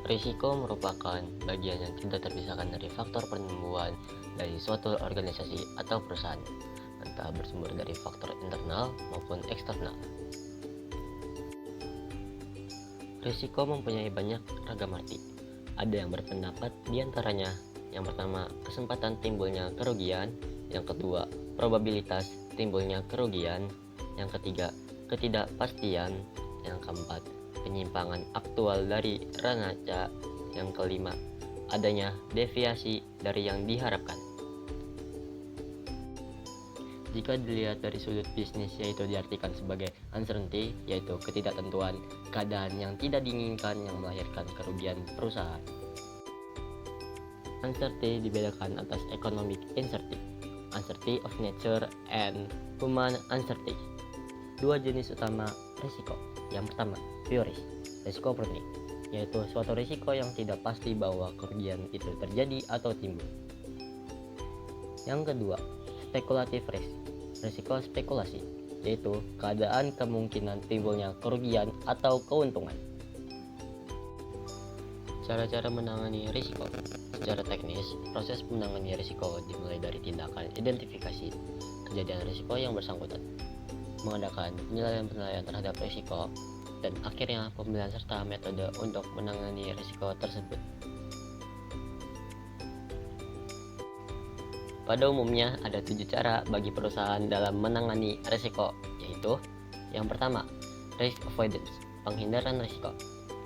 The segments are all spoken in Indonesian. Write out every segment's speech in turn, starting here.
Risiko merupakan bagian yang tidak terpisahkan dari faktor pertumbuhan dari suatu organisasi atau perusahaan, entah bersumber dari faktor internal maupun eksternal. Risiko mempunyai banyak ragam arti. Ada yang berpendapat diantaranya, yang pertama, kesempatan timbulnya kerugian, yang kedua, probabilitas timbulnya kerugian, yang ketiga, ketidakpastian, yang keempat, penyimpangan aktual dari rancang, yang kelima, adanya deviasi dari yang diharapkan. Jika dilihat dari sudut bisnis, yaitu diartikan sebagai uncertainty, yaitu ketidaktentuan, keadaan yang tidak diinginkan yang melahirkan kerugian perusahaan. Uncertainty dibedakan atas economic uncertainty, uncertainty of nature, and human uncertainty. Dua jenis utama risiko. Yang pertama, pure risk, risiko murni, yaitu suatu risiko yang tidak pasti bahwa kerugian itu terjadi atau timbul. Yang kedua, speculative risk, risiko spekulasi, yaitu keadaan kemungkinan timbulnya kerugian atau keuntungan. Cara-cara menangani risiko. Secara teknis, proses menangani risiko dimulai dari tindakan identifikasi kejadian risiko yang bersangkutan, mengadakan penilaian terhadap risiko, dan akhirnya pemilihan serta metode untuk menangani risiko tersebut. Pada umumnya ada 7 cara bagi perusahaan dalam menangani risiko, yaitu yang pertama, risk avoidance, penghindaran risiko.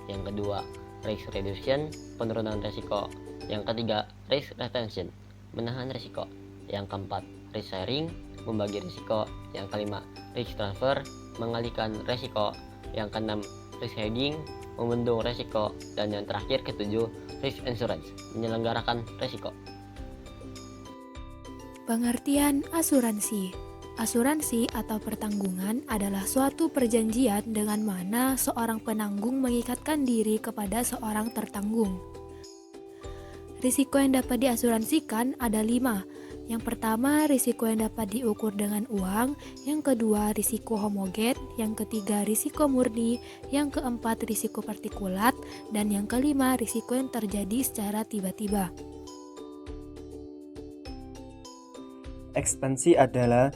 Yang kedua, risk reduction, penurunan risiko. Yang ketiga, risk retention, menahan risiko. Yang keempat, risk sharing, membagi risiko. Yang kelima, risk transfer, mengalihkan risiko. Yang keenam, risk hedging, membendung risiko. Dan yang terakhir, ketujuh, risk insurance, menyelenggarakan risiko. Pengertian asuransi. Asuransi atau pertanggungan adalah suatu perjanjian dengan mana seorang penanggung mengikatkan diri kepada seorang tertanggung. Risiko yang dapat diasuransikan ada 5. Yang pertama, risiko yang dapat diukur dengan uang. Yang kedua, risiko homogen. Yang ketiga, risiko murni. Yang keempat, risiko partikulat. Dan yang kelima, risiko yang terjadi secara tiba-tiba. Ekspansi adalah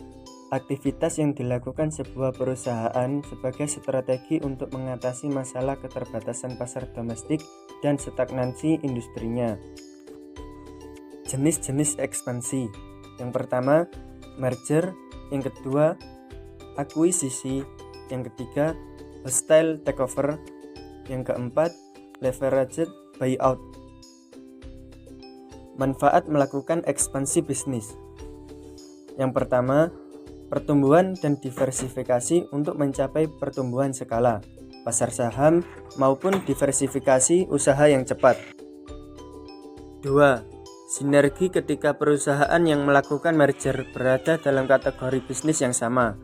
aktivitas yang dilakukan sebuah perusahaan sebagai strategi untuk mengatasi masalah keterbatasan pasar domestik dan stagnansi industrinya. Jenis-jenis ekspansi. Yang pertama, merger. Yang kedua, akuisisi. Yang ketiga, hostile takeover. Yang keempat, leveraged buyout. Manfaat melakukan ekspansi bisnis. Yang pertama, pertumbuhan dan diversifikasi untuk mencapai pertumbuhan skala pasar saham maupun diversifikasi usaha yang cepat. 2. Sinergi ketika perusahaan yang melakukan merger berada dalam kategori bisnis yang sama.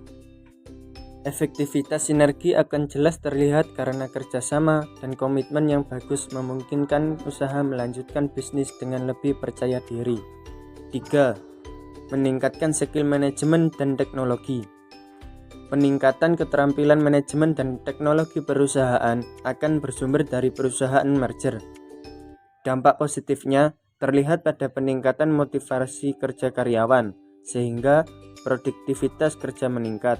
Efektivitas sinergi akan jelas terlihat karena kerjasama dan komitmen yang bagus memungkinkan usaha melanjutkan bisnis dengan lebih percaya diri. 3. Meningkatkan skill manajemen dan teknologi. Peningkatan keterampilan manajemen dan teknologi perusahaan akan bersumber dari perusahaan merger. Dampak positifnya terlihat pada peningkatan motivasi kerja karyawan, sehingga produktivitas kerja meningkat.